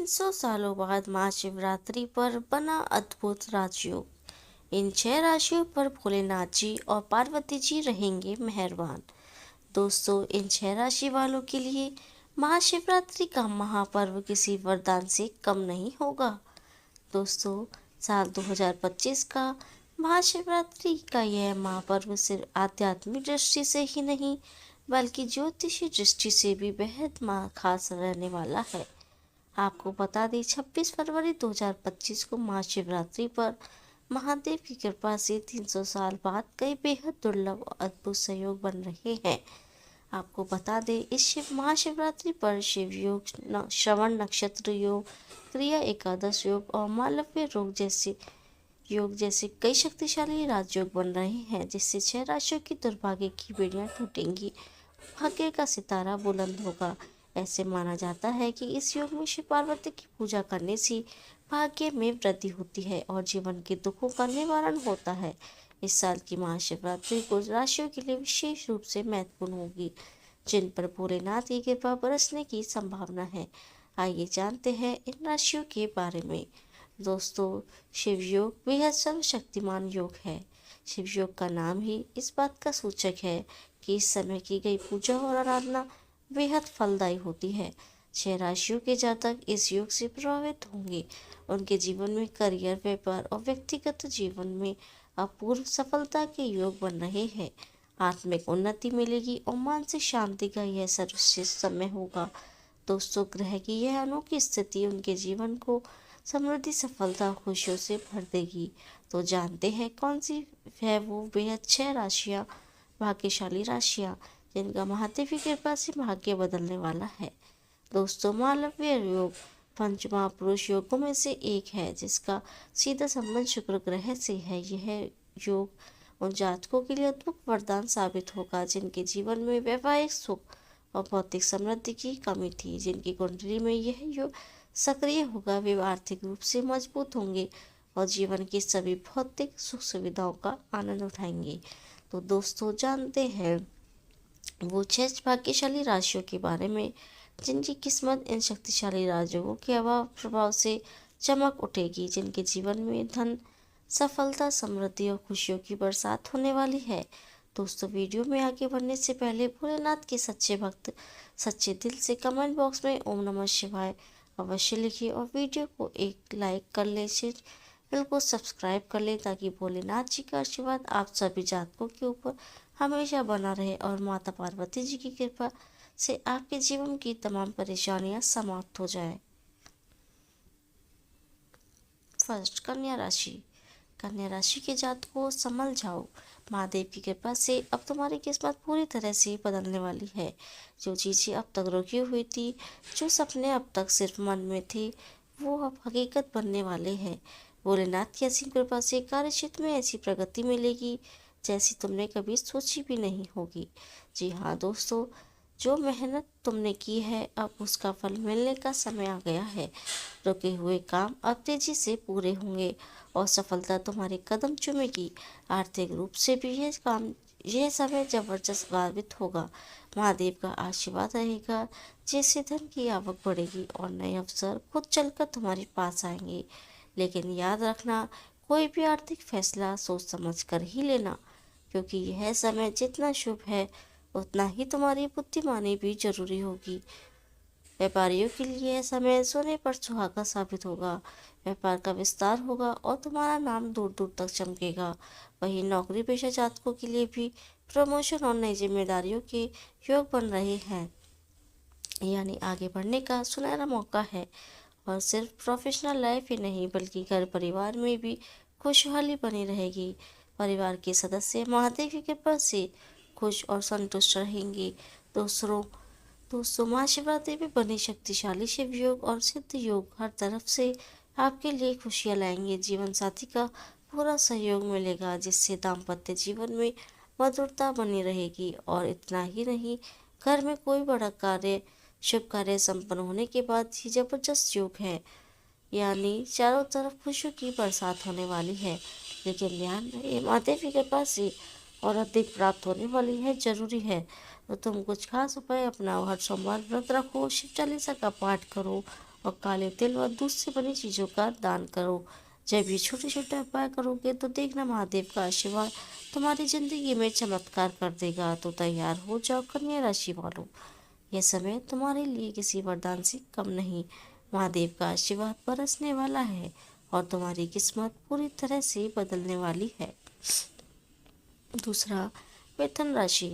300 सालों बाद महाशिवरात्रि पर बना अद्भुत राजयोग। इन 6 राशियों पर भोलेनाथ जी और पार्वती जी रहेंगे मेहरबान। दोस्तों, इन 6 राशि वालों के लिए महाशिवरात्रि का महापर्व किसी वरदान से कम नहीं होगा। दोस्तों, साल 2025 का महाशिवरात्रि का यह महापर्व सिर्फ आध्यात्मिक दृष्टि से ही नहीं बल्कि ज्योतिषी दृष्टि से भी बेहद खास रहने वाला है। आपको बता दें, 26 फरवरी 2025 को महाशिवरात्रि पर महादेव की कृपा से 300 साल बाद कई बेहद दुर्लभ और अद्भुत संयोग बन रहे हैं। आपको बता दें, इस महाशिवरात्रि पर शिव योग, श्रवण नक्षत्र योग, क्रिया एकादश योग और मालव्य योग जैसे कई शक्तिशाली राजयोग बन रहे हैं, जिससे 6 राशियों की दुर्भाग्य की बेड़ियां टूटेंगी, भाग्य का सितारा बुलंद होगा। ऐसे माना जाता है कि इस योग में शिव पार्वती की पूजा करने से भाग्य में वृद्धि होती है और जीवन के दुखों का निवारण होता है। इस साल की महाशिवरात्रि कुछ राशियों के लिए विशेष रूप से महत्वपूर्ण होगी, जिन पर भोलेनाथ की कृपा बरसने की संभावना है। आइए जानते हैं इन राशियों के बारे में। दोस्तों, शिव योग बेहद सर्वशक्तिमान योग है। शिव योग का नाम ही इस बात का सूचक है कि इस समय की गई पूजा और आराधना बेहद फलदायी होती है। 6 राशियों के जातक इस योग से प्रभावित होंगे। उनके जीवन में करियर, व्यापार और व्यक्तिगत जीवन में अपूर्व सफलता के योग बन रहे हैं। आत्मिक उन्नति मिलेगी और मानसिक शांति का यह सर्वश्रेष्ठ समय होगा। दोस्तों, ग्रह की यह अनोखी स्थिति उनके जीवन को समृद्धि, सफलता, खुशियों से भर देगी। तो जानते हैं कौन सी है वो बेहद 6 राशियाँ, भाग्यशाली राशियाँ जिनका महादेव की कृपा से भाग्य बदलने वाला है। दोस्तों, मालव्य योग पंच महापुरुष योगों में से एक है, जिसका सीधा संबंध शुक्र ग्रह से है। यह योग उन जातकों के लिए अद्भुत वरदान साबित होगा जिनके जीवन में वैवाहिक सुख और भौतिक समृद्धि की कमी थी। जिनकी कुंडली में यह योग सक्रिय होगा, वे आर्थिक रूप से मजबूत होंगे और जीवन की सभी भौतिक सुख सुविधाओं का आनंद उठाएंगे। तो दोस्तों, जानते हैं वो 6 भाग्यशाली राशियों के बारे में जिनकी किस्मत इन शक्तिशाली राजयोगों के प्रभाव से चमक उठेगी, जिनके जीवन में धन, सफलता, समृद्धि और खुशियों की बरसात होने वाली है। दोस्तों, वीडियो में आगे बढ़ने से पहले भोलेनाथ के सच्चे भक्त सच्चे दिल से कमेंट बॉक्स में ओम नमः शिवाय अवश्य लिखिए और वीडियो को एक लाइक कर ले, चैनल को सब्सक्राइब कर ले ताकि भोलेनाथ जी का आशीर्वाद आप सभी जातकों के ऊपर हमेशा बना रहे और माता पार्वती जी की कृपा से आपके जीवन की तमाम परेशानियां समाप्त हो जाए। फर्स्ट, कन्या राशि। कन्या राशि के जातकों, संभल जाओ। महादेव की कृपा से अब तुम्हारी किस्मत पूरी तरह से बदलने वाली है। जो चीज़ें अब तक रुकी हुई थी, जो सपने अब तक सिर्फ मन में थे, वो अब हकीकत बनने वाले हैं। भोलेनाथ की असीम कृपा से कार्य क्षेत्र में ऐसी प्रगति मिलेगी जैसी तुमने कभी सोची भी नहीं होगी। जी हाँ दोस्तों, जो मेहनत तुमने की है अब उसका फल मिलने का समय आ गया है। रुके हुए काम अब तेजी से पूरे होंगे और सफलता तुम्हारे कदम चूमेगी। आर्थिक रूप से भी यह समय जबरदस्त साबित होगा। महादेव का आशीर्वाद रहेगा, जिससे धन की आवक बढ़ेगी और नए अवसर खुद चलकर तुम्हारे पास आएंगे। लेकिन याद रखना, कोई भी आर्थिक फैसला सोच समझ कर ही लेना, क्योंकि यह समय जितना शुभ है उतना ही तुम्हारी बुद्धिमानी भी जरूरी होगी। व्यापारियों के लिए यह समय सोने पर सुहागा साबित होगा। व्यापार का विस्तार होगा और तुम्हारा नाम दूर दूर तक चमकेगा। वहीं नौकरी पेशा जातकों के लिए भी प्रमोशन और नई जिम्मेदारियों के योग बन रहे हैं, यानी आगे बढ़ने का सुनहरा मौका है। और सिर्फ प्रोफेशनल लाइफ ही नहीं बल्कि घर परिवार में भी खुशहाली बनी रहेगी। परिवार के सदस्य महादेव की कृपा से खुश और संतुष्ट रहेंगे। दोस्तों, महाशिवरात्रि में बने शक्तिशाली शिव योग और सिद्ध योग हर तरफ से आपके लिए खुशियां लाएंगे। जीवन साथी का पूरा सहयोग मिलेगा, जिससे दाम्पत्य जीवन में मधुरता बनी रहेगी। और इतना ही नहीं, घर में कोई बड़ा शुभ कार्य संपन्न होने के बाद ही जबरदस्त योग है, यानी चारों तरफ खुशियों की बरसात होने वाली है। लेकिन ध्यान रहे, महादेव की कृपा से और अधिक प्राप्त होने वाली है जरूरी है। तो तुम कुछ खास उपाय अपनाओ। हर सोमवार व्रत रखो, शिव चालीसा का पाठ करो और काले तिल व दूध से बनी चीजों का दान करो। जब ये छोटे छोटे उपाय करोगे तो देखना महादेव का आशीर्वाद तुम्हारी जिंदगी में चमत्कार कर देगा। तो तैयार हो जाओ कन्या राशि वालों, यह समय तुम्हारे लिए किसी वरदान से कम नहीं। महादेव का आशीर्वाद बरसने वाला है और तुम्हारी किस्मत पूरी तरह से बदलने वाली है। दूसरा, मिथुन राशि।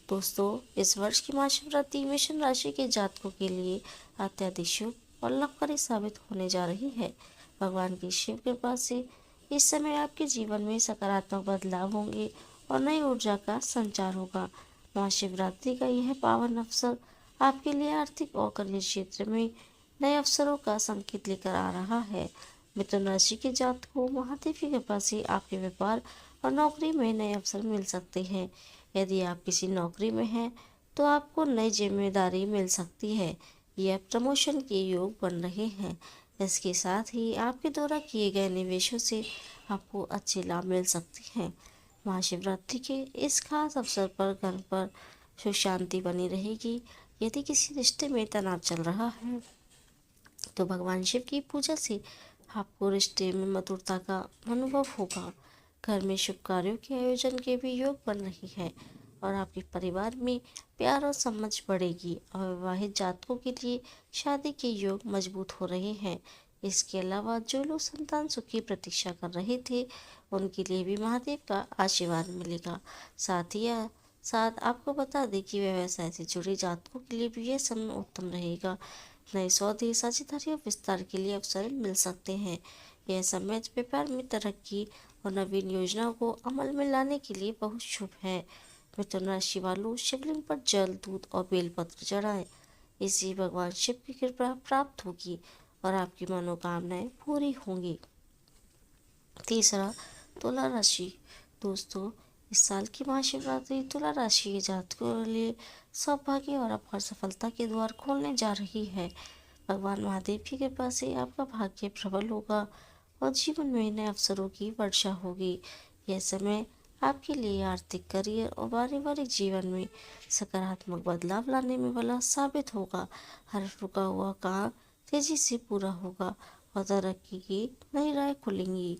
दोस्तों, इस वर्ष की महाशिवरात्रि मिथुन राशि के जातकों के लिए अत्यधिक शुभ और लाभकारी साबित होने जा रही है। भगवान की शिव कृपा से इस समय आपके जीवन में सकारात्मक बदलाव होंगे और नई ऊर्जा का संचार होगा। महाशिवरात्रि का यह पावन अवसर आपके लिए आर्थिक और करियर क्षेत्र में नए अवसरों का संकेत लेकर आ रहा है। मिथुन राशि के जातकों, महादेव की कृपा से आपके व्यापार और नौकरी में नए अवसर मिल सकते हैं। यदि आप किसी नौकरी में हैं तो आपको नई जिम्मेदारी मिल सकती है या प्रमोशन के योग बन रहे हैं। इसके साथ ही आपके द्वारा किए गए निवेशों से आपको अच्छे लाभ मिल सकते हैं। महाशिवरात्रि के इस खास अवसर पर घर पर सुख शांति बनी रहेगी। यदि किसी रिश्ते में तनाव चल रहा है तो भगवान शिव की पूजा से आपको रिश्ते में मधुरता का अनुभव होगा। घर में शुभ कार्यों के आयोजन के भी योग बन रही है और आपके परिवार में प्यार और समझ बढ़ेगी। अविवाहित जातकों के लिए शादी के योग मजबूत हो रहे हैं। इसके अलावा जो लोग संतान सुख की प्रतीक्षा कर रहे थे उनके लिए भी महादेव का आशीर्वाद मिलेगा। साथ आपको बता दें कि व्यवसाय से जुड़े जातकों के लिए भी यह समय उत्तम रहेगा। नए सौदे, साझेदारी और विस्तार के लिए अवसर मिल सकते हैं। यह समय व्यापार में तरक्की और नवीन योजनाओं को अमल में लाने के लिए बहुत शुभ है। मिथुन राशि वालों, शिवलिंग पर जल, दूध और बेलपत्र चढ़ाएं। इससे भगवान शिव की कृपा प्राप्त होगी और आपकी मनोकामनाएं पूरी होंगी। तीसरा, तुला राशि। दोस्तों, इस साल की महाशिवरात्रि तुला राशि के जातकों के लिए सौभाग्य और अपार सफलता के द्वार खोलने जा रही है। भगवान महादेव की कृपा से आपका भाग्य प्रबल होगा और जीवन में नए अवसरों की वर्षा होगी। यह समय आपके लिए आर्थिक, करियर और पारिवारिक जीवन में सकारात्मक बदलाव लाने में वाला साबित होगा। हर रुका हुआ काम तेजी से पूरा होगा और तरक्की की नई राह खुलेंगी।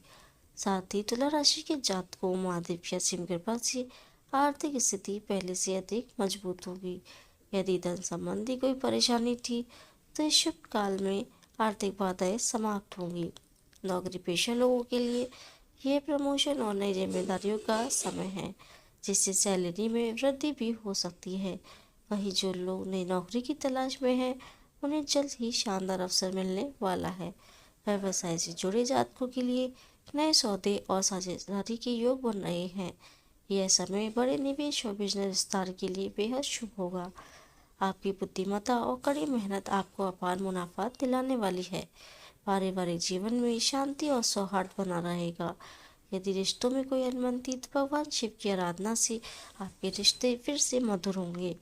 साथ ही तुला राशि के जातकों, महादेव की असीम कृपा से आर्थिक स्थिति पहले से अधिक मजबूत होगी। यदि धन संबंधी कोई परेशानी थी तो इस शुभ काल में आर्थिक बाधाएं समाप्त होंगी। नौकरी पेशा लोगों के लिए यह प्रमोशन और नई जिम्मेदारियों का समय है, जिससे सैलरी में वृद्धि भी हो सकती है। वहीं जो लोग नई नौकरी की तलाश में हैं उन्हें जल्द ही शानदार अवसर मिलने वाला है। व्यवसाय से जुड़े जातकों के लिए नए सौदे और साझेदारी के योग बन रहे हैं। यह समय बड़े निवेश और बिजनेस विस्तार के लिए बेहद शुभ होगा। आपकी बुद्धिमत्ता और कड़ी मेहनत आपको अपार मुनाफा दिलाने वाली है। पारिवारिक जीवन में शांति और सौहार्द बना रहेगा। यदि रिश्तों में कोई अनबन थी तो भगवान शिव की आराधना से आपके रिश्ते फिर से मधुर होंगे।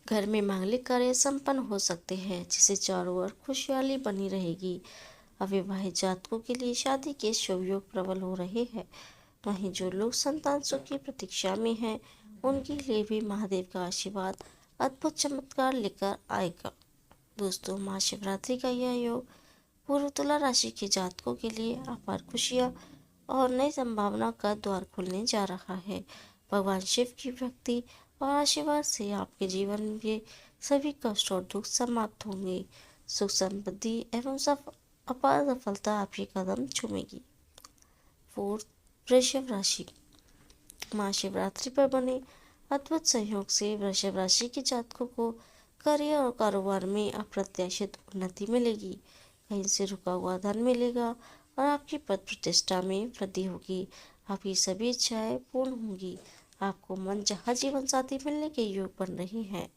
घर में मांगलिक कार्य संपन्न हो सकते हैं, जिससे चारों ओर खुशहाली बनी रहेगी। अविवाहित जातकों के लिए शादी के शुभ योग प्रबल हो रहे हैं। वहीं जो लोग संतान सुख की प्रतीक्षा में हैं उनके लिए भी महादेव का आशीर्वाद अद्भुत चमत्कार लेकर आएगा। दोस्तों, महाशिवरात्रि का यह योग पूर्व तुला राशि के जातकों के लिए अपार खुशियाँ और नई संभावना का द्वार खुलने जा रहा है। भगवान शिव की भक्ति और आशीर्वाद से आपके जीवन में सभी कष्ट और दुख समाप्त होंगे। सुख समृद्धि एवं अपार सफलता आपके कदम चूमेगी। फोर्थ, वृषभ राशि। महाशिवरात्रि पर बने अद्भुत संयोग से वृषभ राशि के जातकों को करियर और कारोबार में अप्रत्याशित उन्नति मिलेगी। कहीं से रुका हुआ धन मिलेगा और आपकी पद प्रतिष्ठा में वृद्धि होगी। आपकी सभी इच्छाएं पूर्ण होंगी। आपको मनचाहा जीवन साथी मिलने के योग बन रहे हैं।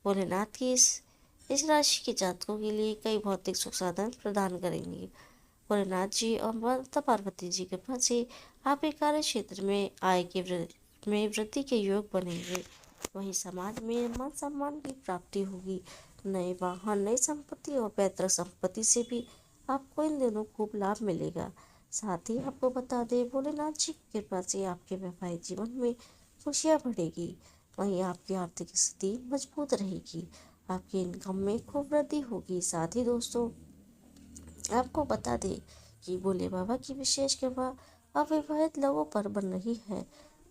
भोलेनाथ की इस राशि के जातकों के लिए कई भौतिक सुख साधन प्रदान करेंगे। भोलेनाथ जी और माता पार्वती जी के कृपा से आपके कार्य क्षेत्र में आय के वृद्धि के योग बनेंगे। वहीं समाज में मान सम्मान की प्राप्ति होगी। नए वाहन, नई संपत्ति और पैतृक संपत्ति से भी आपको इन दिनों खूब लाभ मिलेगा। साथ ही आपको बता दें, भोलेनाथ जी की कृपा से आपके वैवाहिक जीवन में खुशियाँ बढ़ेगी। वहीं आपकी आर्थिक स्थिति मजबूत रहेगी। आपकी इनकम में खूब वृद्धि होगी। साथ ही दोस्तों आपको बता दें कि भोले बाबा की विशेष कृपा अविवाहित लोगों पर बन रही है।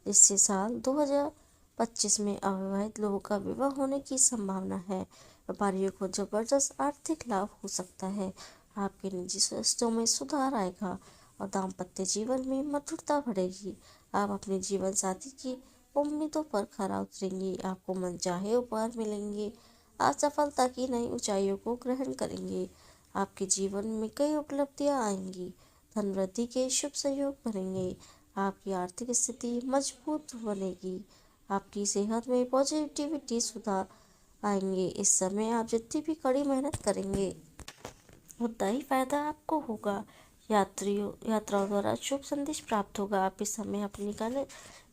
इससे साल 2025 में अविवाहित लोगों का विवाह होने की संभावना है। व्यापारियों को जबरदस्त आर्थिक लाभ हो सकता है। आपके निजी स्वास्थ्य में सुधार आएगा और दाम्पत्य जीवन में मधुरता बढ़ेगी। आप अपने जीवन साथी की उम्मीदों पर खरा उतरेंगे। आपको मनचाहे उपहार मिलेंगे। आप सफलता की नई ऊंचाइयों को ग्रहण करेंगे। आपके जीवन में कई उपलब्धियां आएंगी। धन वृद्धि के शुभ संयोग बनेंगे। आपकी आर्थिक स्थिति मजबूत बनेगी। आपकी सेहत में पॉजिटिविटी सुधार आएंगे। इस समय आप जितनी भी कड़ी मेहनत करेंगे उतना ही फायदा आपको होगा। यात्राओं द्वारा शुभ संदेश प्राप्त होगा। आप इस समय अपनी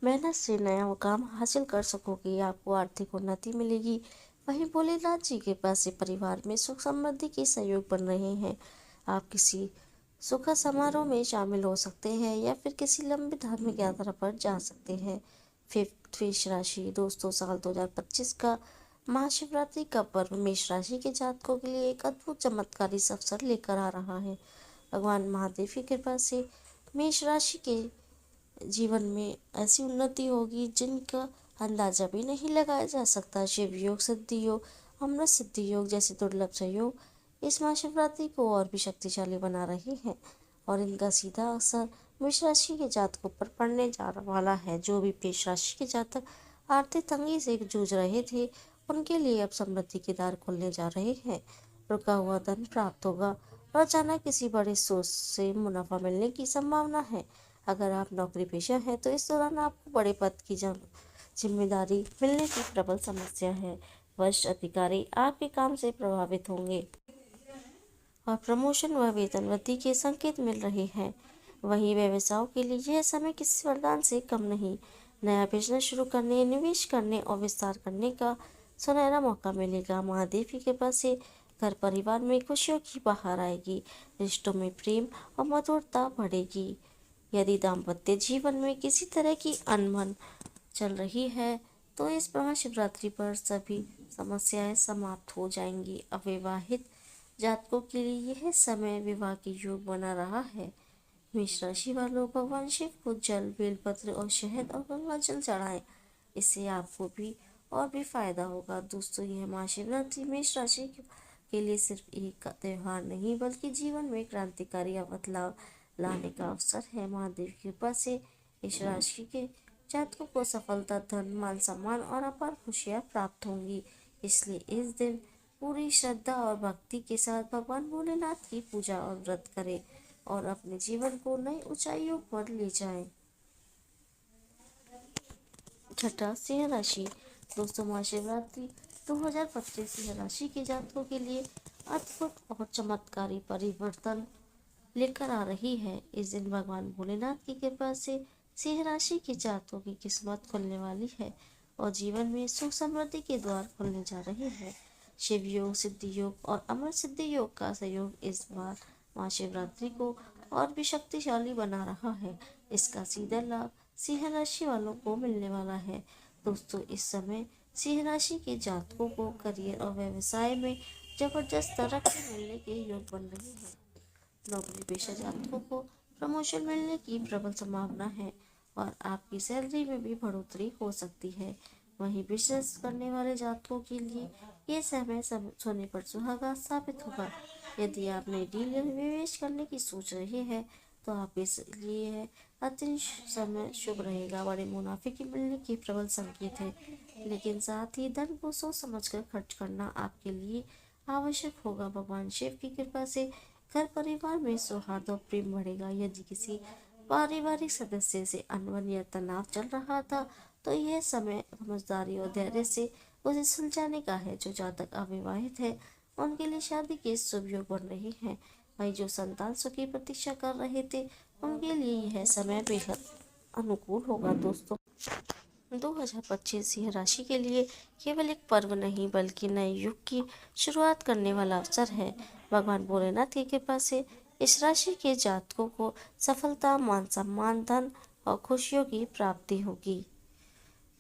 मेहनत से नया मुकाम हासिल कर सकोगे। आपको आर्थिक उन्नति मिलेगी। वहीं भोलेनाथ जी के पास से परिवार में सुख समृद्धि के सहयोग बन रहे हैं। आप किसी सुखद समारोह में शामिल हो सकते हैं या फिर किसी लंबी धार्मिक यात्रा पर जा सकते हैं। फिफ्थ मेष राशि दोस्तों, साल 2025 का महाशिवरात्रि का पर्व मेष राशि के जातकों के लिए एक अद्भुत चमत्कारी अवसर लेकर आ रहा है। भगवान महादेव की कृपा से मेष राशि के जीवन में ऐसी उन्नति होगी जिनका अंदाजा भी नहीं लगाया जा सकता। शिव योग, सिद्धि योग, अमृत सिद्धि योग जैसे दुर्लभ संयोग इस महाशिवरात्रि को और भी शक्तिशाली बना रहे हैं और इनका सीधा असर मेष राशि के जातकों पर पड़ने जा वाला है। जो भी मेष राशि के जातक आर्थिक तंगी से जूझ रहे थे उनके लिए अब समृद्धि के द्वार खुलने जा रहे हैं। रुका हुआ धन प्राप्त होगा और अचानक किसी बड़े सोर्स से मुनाफा मिलने की संभावना है। अगर आप नौकरी पेशा हैं तो इस दौरान आपको बड़े पद की जिम्मेदारी मिलने की प्रबल समस्या है। वरिष्ठ अधिकारी आपके काम से प्रभावित होंगे और प्रमोशन व वेतन वृद्धि के संकेत मिल रहे हैं। वहीं व्यवसायों के लिए यह समय किसी वरदान से कम नहीं। नया बिजनेस शुरू करने, निवेश करने और विस्तार करने का सुनहरा मौका मिलेगा। महादेव की कृपा से घर परिवार में खुशियों की बहार आएगी। रिश्तों में प्रेम और मधुरता बढ़ेगी। यदि दाम्पत्य जीवन में किसी तरह की अनबन चल रही है तो इस महाशिवरात्रि पर सभी समस्याएं समाप्त हो जाएंगी। अविवाहित जातकों के लिए यह समय विवाह के योग बना रहा है। मेष राशि वालों भगवान शिव को जल, बेलपत्र और शहद और गंगा जल चढ़ाएं। इससे आपको भी और भी फायदा होगा। दोस्तों यह महाशिवरात्रि मेष राशि के लिए सिर्फ एक त्योहार नहीं बल्कि जीवन में क्रांतिकारी बदलाव लाने का अवसर है। महादेव की कृपा से इस राशि के जातकों को सफलता, धन, मान सम्मान और अपार खुशियाँ प्राप्त होंगी। इसलिए इस दिन पूरी श्रद्धा और भक्ति के साथ भगवान भोलेनाथ की पूजा और व्रत करें और अपने जीवन को नई ऊंचाइयों पर ले जाएं। छठा, सिंह राशि दोस्तों, महाशिवरात्रि 2025 सिंह राशि के जातकों के लिए अद्भुत और चमत्कारी परिवर्तन लेकर आ रही है। इस दिन भगवान भोलेनाथ की कृपा से सिंह राशि के जातकों की किस्मत खुलने वाली है और जीवन में सुख समृद्धि के द्वार खुलने जा रहे हैं। शिव योग, सिद्धि योग और अमर सिद्धि योग का सहयोग इस बार महाशिवरात्रि को और भी शक्तिशाली बना रहा है। इसका सीधा लाभ सिंह राशि वालों को मिलने वाला है। दोस्तों इस समय सिंह राशि के जातकों को करियर और व्यवसाय में जबरदस्त तरक्की मिलने के योग बन रहे हैं। नौकरी पेशा जातकों को प्रमोशन मिलने की प्रबल संभावना है और आपकी सैलरी में भी बढ़ोतरी हो सकती है। वहीं बिजनेस करने वाले जातकों के लिए ये समय सोने पर सुहागा साबित होगा। यदि आप नई डील या निवेश करने की सोच रहे हैं तो आप इसलिए अत्यंत समय शुभ रहेगा। बड़े मुनाफे की मिलने की प्रबल संकेत है, लेकिन साथ ही धन को सोच समझकर खर्च करना आपके लिए आवश्यक होगा। भगवान शिव की कृपा से घर परिवार में सौहार्द और प्रेम बढ़ेगा। यदि किसी पारिवारिक सदस्य से अनबन या तनाव चल रहा था तो यह समय समझदारी और धैर्य से उसे सुलझाने का है। जो जातक अविवाहित है उनके लिए शादी के शुभ योग बन रहे हैं। वहीं जो संतान सुख की प्रतीक्षा कर रहे थे उनके लिए यह समय बेहद अनुकूल होगा। दोस्तों 2025 सिंह राशि के लिए केवल एक पर्व नहीं बल्कि नए युग की शुरुआत करने वाला अवसर है। भगवान भोलेनाथ की कृपा से इस राशि के जातकों को सफलता, मान सम्मान, धन और खुशियों की प्राप्ति होगी।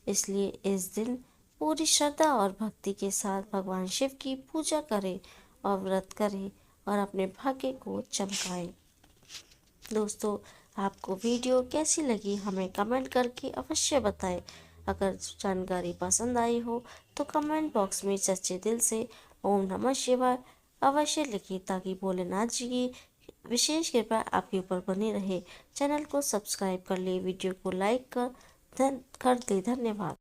इसलिए इस दिन पूरी श्रद्धा और भक्ति के साथ भगवान शिव की पूजा करें और व्रत करें और अपने भाग्य को चमकाएं। दोस्तों, आपको वीडियो कैसी लगी हमें कमेंट करके अवश्य बताएं। अगर जानकारी पसंद आई हो तो कमेंट बॉक्स में सच्चे दिल से ओम नमः शिवाय अवश्य लिखें ताकि भोलेनाथ जी की विशेष कृपा आपके ऊपर बनी रहे। चैनल को सब्सक्राइब कर ले, वीडियो को लाइक कर दे। धन्यवाद।